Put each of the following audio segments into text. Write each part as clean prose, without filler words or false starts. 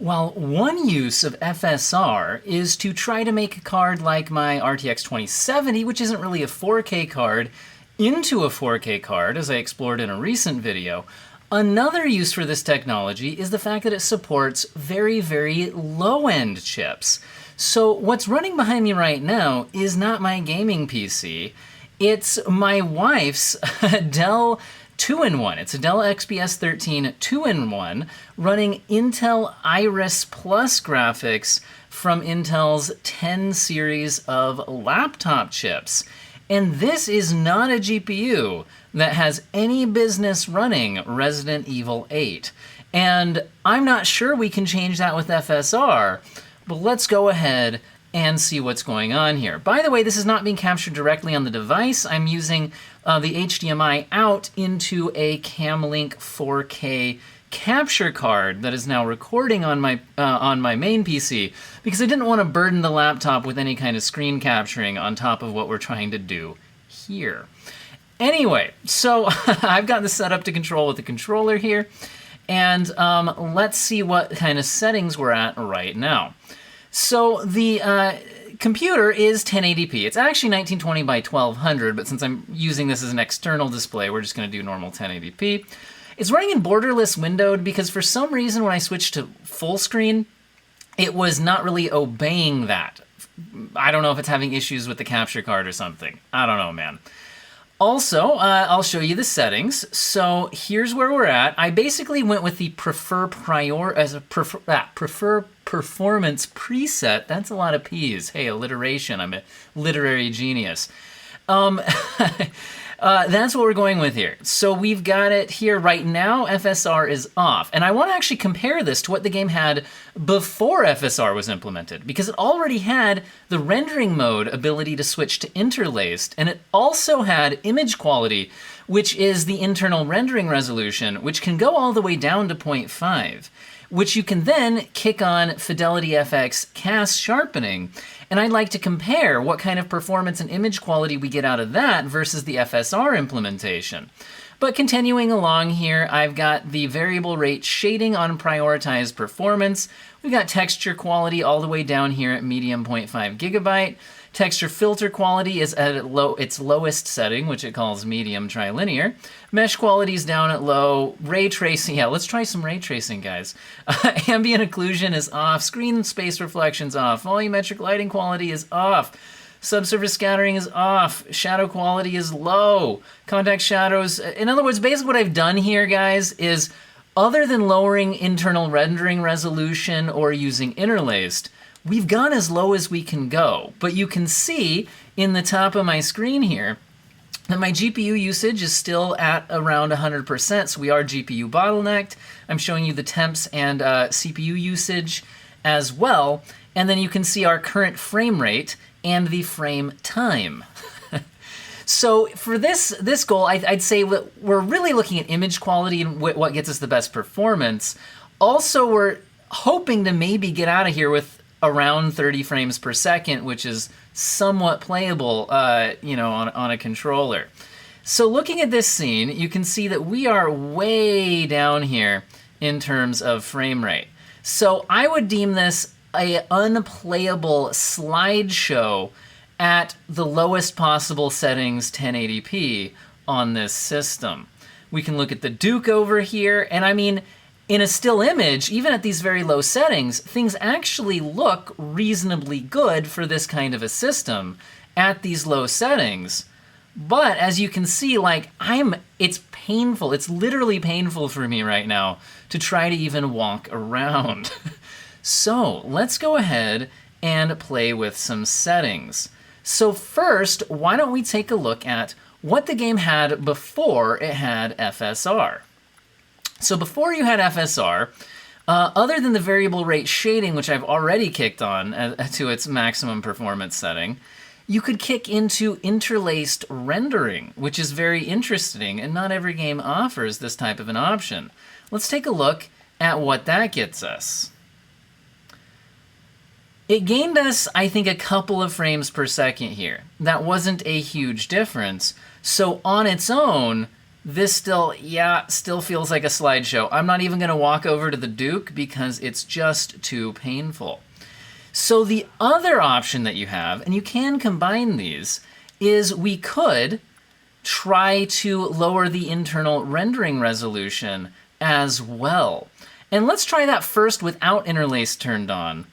Well, one use of FSR is to try to make a card like my RTX 2070, which isn't really a 4K card, into a 4K card, as I explored in a recent video. Another use for this technology is the fact that it supports very, very low-end chips. So what's running behind me right now is not my gaming PC. It's my wife's Dell 2-in-1. It's a Dell XPS 13 2-in-1 running Intel Iris Plus graphics from Intel's 10 series of laptop chips. And this is not a GPU that has any business running Resident Evil 8. And I'm not sure we can change that with FSR, but let's go ahead and see what's going on here. By the way, this is not being captured directly on the device. I'm using the HDMI out into a Camlink 4K capture card that is now recording on my main PC because I didn't want to burden the laptop with any kind of screen capturing on top of what we're trying to do here. Anyway, so I've got this set up to control with the controller here, and let's see what kind of settings we're at right now. So the computer is 1080p. It's actually 1920 by 1200, but since I'm using this as an external display, we're just going to do normal 1080p. It's running in borderless windowed because for some reason when I switched to full screen, it was not really obeying that. I don't know if it's having issues with the capture card or something. I don't know, man. Also, I'll show you the settings. So here's where we're at. I basically went with the prefer performance preset. That's a lot of P's. Hey, alliteration. I'm a literary genius. That's what we're going with here. So we've got it here right now. FSR is off. And I want to actually compare this to what the game had before FSR was implemented, because it already had the rendering mode ability to switch to interlaced, and it also had image quality, which is the internal rendering resolution, which can go all the way down to 0.5, which you can then kick on Fidelity FX cast sharpening. And I'd like to compare what kind of performance and image quality we get out of that versus the FSR implementation. But continuing along here, I've got the variable rate shading on prioritized performance. We've got texture quality all the way down here at medium 0.5 gigabyte. Texture filter quality is at its lowest setting, which it calls medium trilinear. Mesh quality is down at low. Ray tracing, yeah, let's try some ray tracing, guys. Ambient occlusion is off. Screen space reflection's off. Volumetric lighting quality is off. Subsurface scattering is off. Shadow quality is low. Contact shadows, in other words, basically what I've done here, guys, is other than lowering internal rendering resolution or using interlaced, we've gone as low as we can go. But you can see in the top of my screen here that my GPU usage is still at around 100%, so we are GPU bottlenecked. I'm showing you the temps and CPU usage as well. And then you can see our current frame rate and the frame time. So for this goal, I'd say we're really looking at image quality and what gets us the best performance. Also, we're hoping to maybe get out of here with around 30 frames per second, which is somewhat playable, on a controller. So looking at this scene, you can see that we are way down here in terms of frame rate. So I would deem this an unplayable slideshow at the lowest possible settings 1080p on this system. We can look at the Duke over here, and I mean, in a still image, even at these very low settings, things actually look reasonably good for this kind of a system at these low settings. But as you can see, it's painful. It's literally painful for me right now to try to even walk around. So let's go ahead and play with some settings. So first, why don't we take a look at what the game had before it had FSR. So before you had FSR, other than the variable rate shading, which I've already kicked on to its maximum performance setting, you could kick into interlaced rendering, which is very interesting, and not every game offers this type of an option. Let's take a look at what that gets us. It gained us, I think, a couple of frames per second here. That wasn't a huge difference. So on its own, This still, yeah, still feels like a slideshow. I'm not even going to walk over to the Duke because it's just too painful. So the other option that you have, and you can combine these, is we could try to lower the internal rendering resolution as well. And let's try that first without interlace turned on.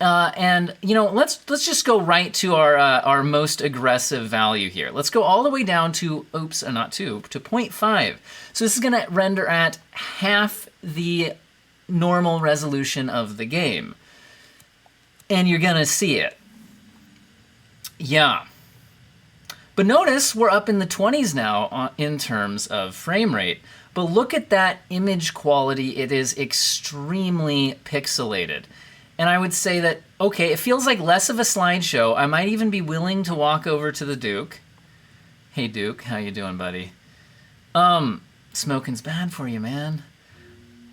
And you know, let's just go right to our most aggressive value here. Let's go all the way down to, oops, not to 0.5. So this is gonna render at half the normal resolution of the game. And you're gonna see it. Yeah. But notice we're up in the 20s now in terms of frame rate. But look at that image quality. It is extremely pixelated. And I would say that, okay, it feels like less of a slideshow. I might even be willing to walk over to the Duke. Hey, Duke, how you doing, buddy? Smoking's bad for you, man.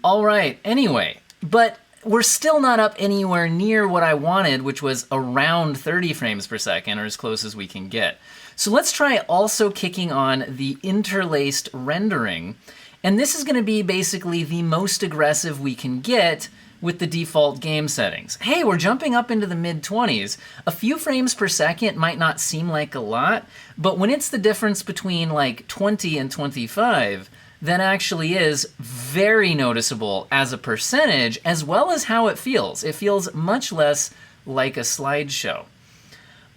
All right, anyway, but we're still not up anywhere near what I wanted, which was around 30 frames per second, or as close as we can get. So let's try also kicking on the interlaced rendering. And this is gonna be basically the most aggressive we can get with the default game settings. Hey, we're jumping up into the mid-20s. A few frames per second might not seem like a lot, but when it's the difference between like 20 and 25, that actually is very noticeable as a percentage, as well as how it feels. It feels much less like a slideshow.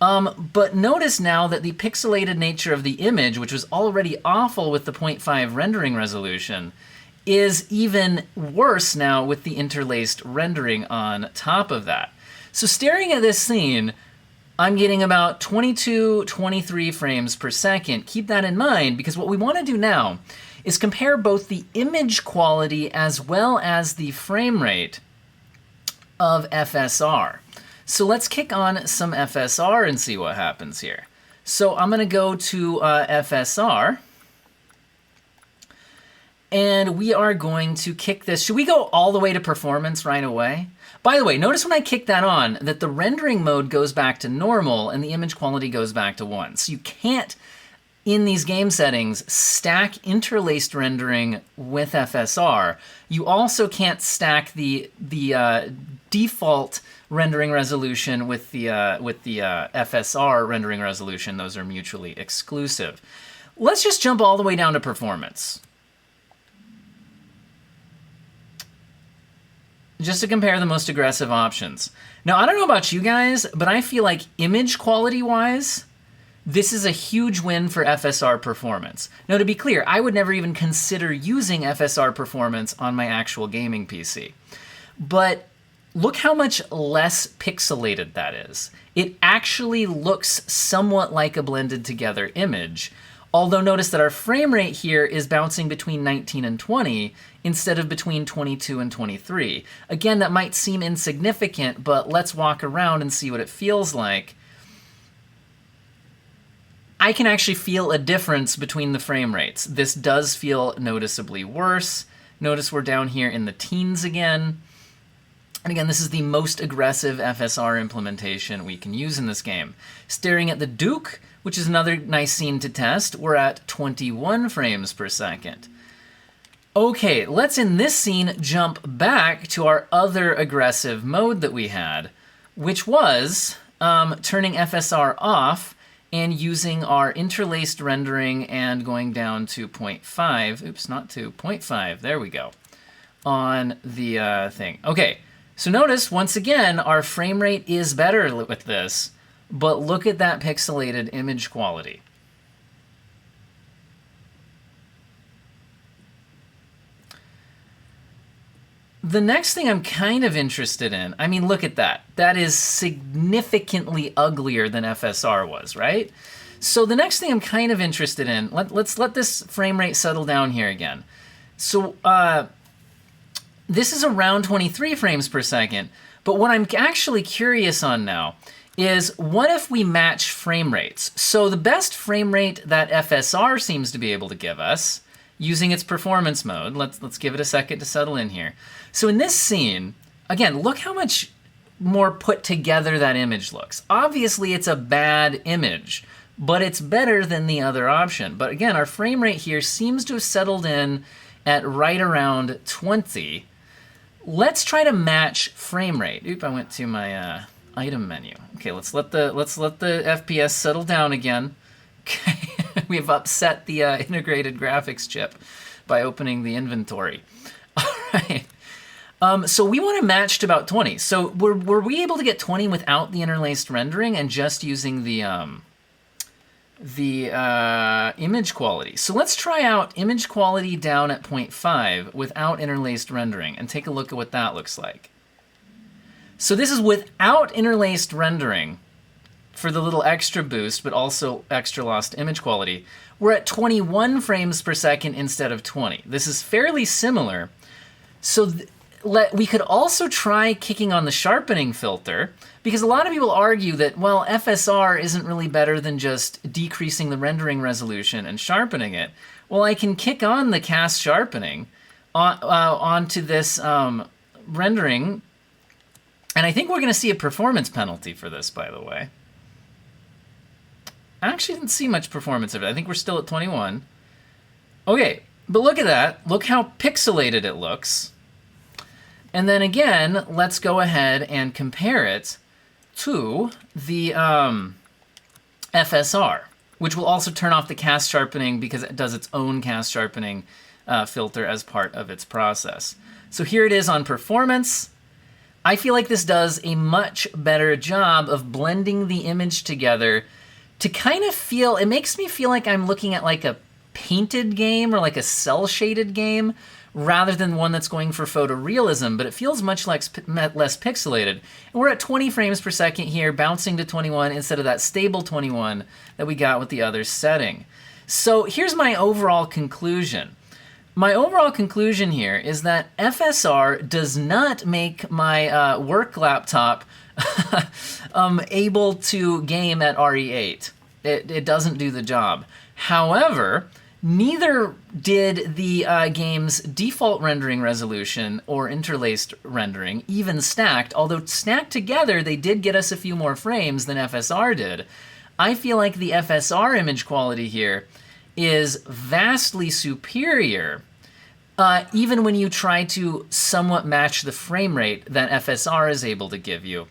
But notice now that the pixelated nature of the image, which was already awful with the 0.5 rendering resolution, is even worse now with the interlaced rendering on top of that. So staring at this scene, I'm getting about 22, 23 frames per second. Keep that in mind, because what we want to do now is compare both the image quality as well as the frame rate of FSR. So let's kick on some FSR and see what happens here. So I'm gonna go to FSR, and we are going to kick this. Should we go all the way to performance right away? By the way, notice when I kick that on that the rendering mode goes back to normal and the image quality goes back to 1. So you can't, in these game settings, stack interlaced rendering with FSR. You also can't stack the default rendering resolution with the FSR rendering resolution. Those are mutually exclusive. Let's just jump all the way down to performance, just to compare the most aggressive options. Now, I don't know about you guys, but I feel like image quality-wise, this is a huge win for FSR performance. Now, to be clear, I would never even consider using FSR performance on my actual gaming PC. But look how much less pixelated that is. It actually looks somewhat like a blended together image, although notice that our frame rate here is bouncing between 19 and 20 instead of between 22 and 23. Again, that might seem insignificant, but let's walk around and see what it feels like. I can actually feel a difference between the frame rates. This does feel noticeably worse. Notice we're down here in the teens again. And again, this is the most aggressive FSR implementation we can use in this game. Staring at the Duke, which is another nice scene to test, we're at 21 frames per second. Okay, let's in this scene jump back to our other aggressive mode that we had, which was turning FSR off and using our interlaced rendering and going down to 0.5, oops, not to 0.5, there we go, on the thing. Okay, so notice, once again, our frame rate is better with this, but look at that pixelated image quality. The next thing I'm kind of interested in, I mean, look at that. That is significantly uglier than FSR was, right? So the next thing I'm kind of interested in, let's let this frame rate settle down here again. So this is around 23 frames per second, but what I'm actually curious on now is what if we match frame rates? So the best frame rate that FSR seems to be able to give us, using its performance mode, let's give it a second to settle in here. So in this scene, again, look how much more put together that image looks. Obviously, it's a bad image, but it's better than the other option. But again, our frame rate here seems to have settled in at right around 20. Let's try to match frame rate. Oop, I went to my item menu. Okay, let's let the FPS settle down again. Okay, we've upset the integrated graphics chip by opening the inventory. All right. So we want to match to about 20. So were we able to get 20 without the interlaced rendering and just using the image quality? So let's try out image quality down at 0.5 without interlaced rendering and take a look at what that looks like. So this is without interlaced rendering for the little extra boost, but also extra lost image quality. We're at 21 frames per second instead of 20. This is fairly similar. So we could also try kicking on the sharpening filter, because a lot of people argue that, well, FSR isn't really better than just decreasing the rendering resolution and sharpening it. Well, I can kick on the cast sharpening onto this rendering, and I think we're going to see a performance penalty for this, by the way. I actually didn't see much performance of it. I think we're still at 21. Okay, but look at that. Look how pixelated it looks. And then again, let's go ahead and compare it to the FSR, which will also turn off the cast sharpening because it does its own cast sharpening filter as part of its process. So here it is on performance. I feel like this does a much better job of blending the image together to kind of feel, it makes me feel like I'm looking at like a painted game or like a cel-shaded game rather than one that's going for photorealism, but it feels much less pixelated. And we're at 20 frames per second here, bouncing to 21 instead of that stable 21 that we got with the other setting. So here's my overall conclusion. My overall conclusion here is that FSR does not make my work laptop able to game at RE8. It doesn't do the job. However, neither did the game's default rendering resolution or interlaced rendering, even stacked. Although stacked together, they did get us a few more frames than FSR did. I feel like the FSR image quality here is vastly superior, even when you try to somewhat match the frame rate that FSR is able to give you.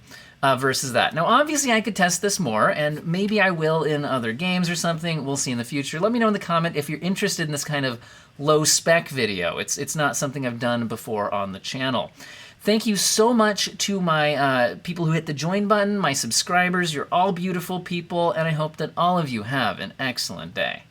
Versus that. Now, obviously, I could test this more, and maybe I will in other games or something. We'll see in the future. Let me know in the comment if you're interested in this kind of low-spec video. It's not something I've done before on the channel. Thank you so much to my people who hit the join button, my subscribers. You're all beautiful people, and I hope that all of you have an excellent day.